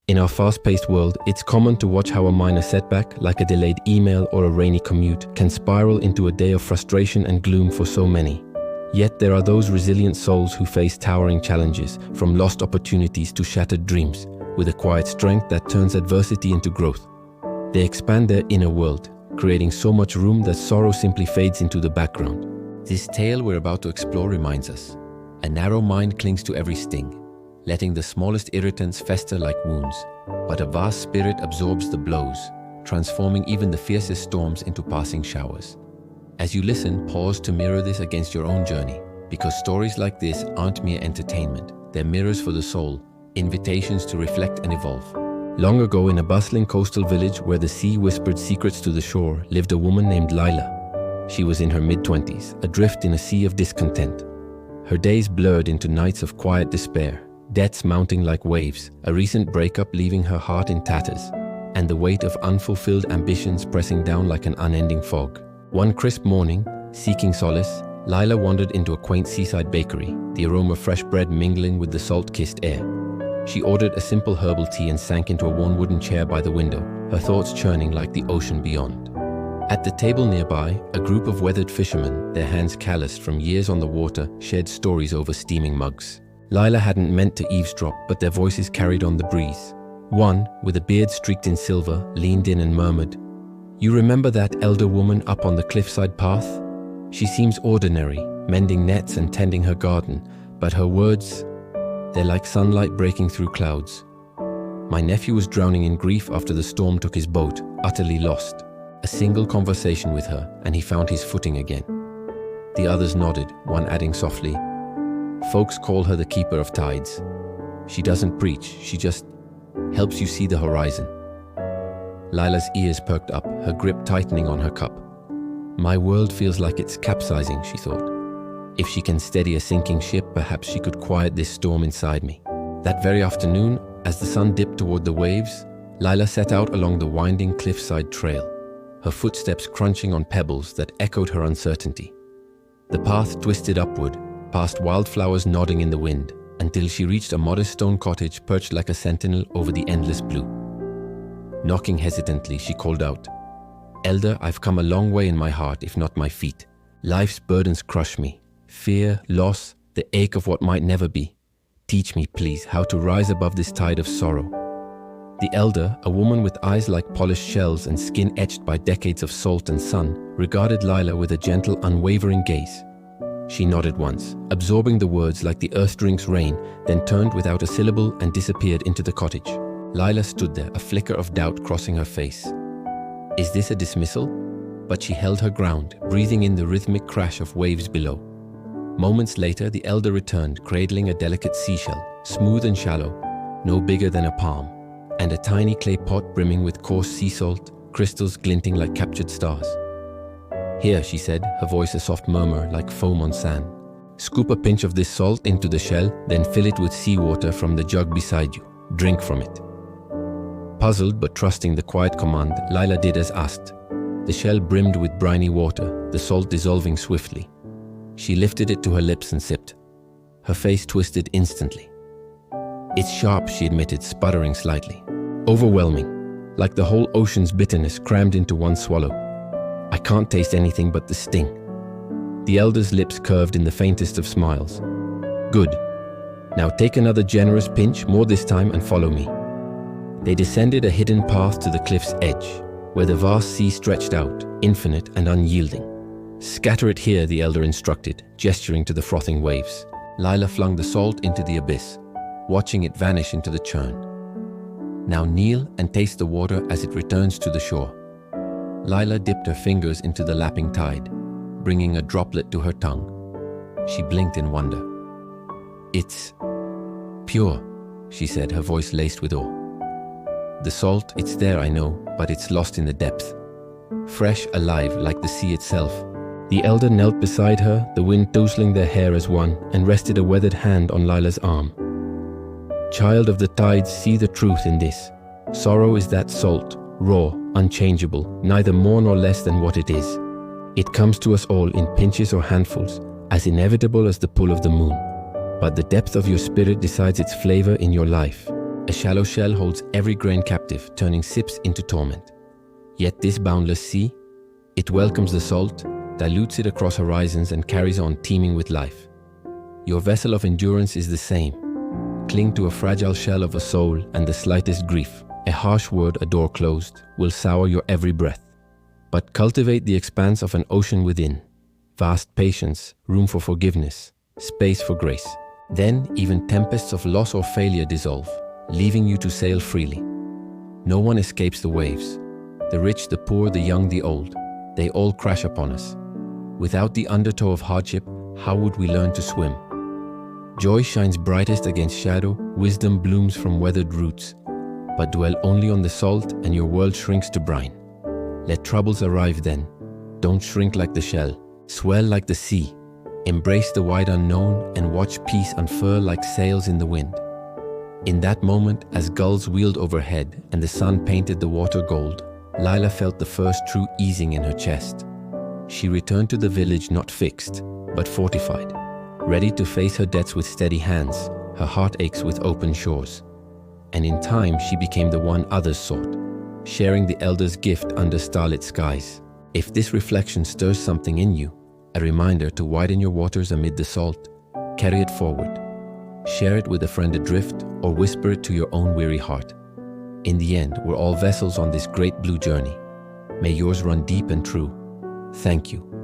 In our fast-paced world, it's common to watch how a minor setback, like a delayed email or a rainy commute, can spiral into a day of frustration and gloom for so many. Yet there are those resilient souls who face towering challenges, from lost opportunities to shattered dreams, with a quiet strength that turns adversity into growth. They expand their inner world, creating so much room that sorrow simply fades into the background. This tale we're about to explore reminds us, a narrow mind clings to every sting, letting the smallest irritants fester like wounds, but a vast spirit absorbs the blows, transforming even the fiercest storms into passing showers. As you listen, pause to mirror this against your own journey, because stories like this aren't mere entertainment, they're mirrors for the soul, invitations to reflect and evolve. Long ago, in a bustling coastal village where the sea whispered secrets to the shore, lived a woman named Lila. She was in her mid-20s, adrift in a sea of discontent. Her days blurred into nights of quiet despair, debts mounting like waves, a recent breakup leaving her heart in tatters, and the weight of unfulfilled ambitions pressing down like an unending fog. One crisp morning, seeking solace, Lila wandered into a quaint seaside bakery, the aroma of fresh bread mingling with the salt-kissed air. She ordered a simple herbal tea and sank into a worn wooden chair by the window, her thoughts churning like the ocean beyond. At the table nearby, a group of weathered fishermen, their hands calloused from years on the water, shared stories over steaming mugs. Lila hadn't meant to eavesdrop, but their voices carried on the breeze. One, with a beard streaked in silver, leaned in and murmured, "You remember that elder woman up on the cliffside path? She seems ordinary, mending nets and tending her garden, but her words, they're like sunlight breaking through clouds." My nephew was drowning in grief after the storm took his boat, utterly lost. A single conversation with her, and he found his footing again. The others nodded, one adding softly, "Folks call her the keeper of tides. She doesn't preach, she just helps you see the horizon." Lila's ears perked up, her grip tightening on her cup. "My world feels like it's capsizing," she thought. "If she can steady a sinking ship, perhaps she could quiet this storm inside me." That very afternoon, as the sun dipped toward the waves, Lila set out along the winding cliffside trail, her footsteps crunching on pebbles that echoed her uncertainty. The path twisted upward, past wildflowers nodding in the wind, until she reached a modest stone cottage perched like a sentinel over the endless blue. Knocking hesitantly, she called out, "Elder, I've come a long way in my heart, if not my feet. Life's burdens crush me. Fear, loss, the ache of what might never be. Teach me, please, how to rise above this tide of sorrow." The elder, a woman with eyes like polished shells and skin etched by decades of salt and sun, regarded Lila with a gentle, unwavering gaze. She nodded once, absorbing the words like the earth drinks rain, then turned without a syllable and disappeared into the cottage. Lila stood there, a flicker of doubt crossing her face. Is this a dismissal? But she held her ground, breathing in the rhythmic crash of waves below. Moments later, the elder returned, cradling a delicate seashell, smooth and shallow, no bigger than a palm, and a tiny clay pot brimming with coarse sea salt, crystals glinting like captured stars. "Here," she said, her voice a soft murmur like foam on sand. "Scoop a pinch of this salt into the shell, then fill it with seawater from the jug beside you. Drink from it." Puzzled but trusting the quiet command, Lila did as asked. The shell brimmed with briny water, the salt dissolving swiftly. She lifted it to her lips and sipped. Her face twisted instantly. "It's sharp," she admitted, sputtering slightly. "Overwhelming, like the whole ocean's bitterness crammed into one swallow. I can't taste anything but the sting." The elder's lips curved in the faintest of smiles. "Good. Now take another generous pinch, more this time, and follow me." They descended a hidden path to the cliff's edge, where the vast sea stretched out, infinite and unyielding. "Scatter it here," the elder instructed, gesturing to the frothing waves. Lila flung the salt into the abyss, watching it vanish into the churn. "Now kneel and taste the water as it returns to the shore." Lila dipped her fingers into the lapping tide, bringing a droplet to her tongue. She blinked in wonder. "It's pure," she said, her voice laced with awe. "The salt, it's there, I know, but it's lost in the depth. Fresh, alive, like the sea itself." The elder knelt beside her, the wind tousling their hair as one, and rested a weathered hand on Lila's arm. "Child of the tides, see the truth in this. Sorrow is that salt, raw, unchangeable, neither more nor less than what it is. It comes to us all in pinches or handfuls, as inevitable as the pull of the moon. But the depth of your spirit decides its flavor in your life. A shallow shell holds every grain captive, turning sips into torment. Yet this boundless sea, it welcomes the salt, dilutes it across horizons, and carries on teeming with life. Your vessel of endurance is the same. Cling to a fragile shell of a soul, and the slightest grief, a harsh word, a door closed, will sour your every breath. But cultivate the expanse of an ocean within. Vast patience, room for forgiveness, space for grace. Then even tempests of loss or failure dissolve, leaving you to sail freely. No one escapes the waves. The rich, the poor, the young, the old, they all crash upon us. Without the undertow of hardship, how would we learn to swim? Joy shines brightest against shadow, wisdom blooms from weathered roots. But dwell only on the salt and your world shrinks to brine. Let troubles arrive then. Don't shrink like the shell, swell like the sea. Embrace the wide unknown and watch peace unfurl like sails in the wind. In that moment, as gulls wheeled overhead and the sun painted the water gold, Lila felt the first true easing in her chest. She returned to the village not fixed, but fortified, ready to face her debts with steady hands, her heart aches with open shores. And in time she became the one others sought, sharing the elders' gift under starlit skies. If this reflection stirs something in you, a reminder to widen your waters amid the salt, carry it forward. Share it with a friend adrift, or whisper it to your own weary heart. In the end, we're all vessels on this great blue journey. May yours run deep and true. Thank you.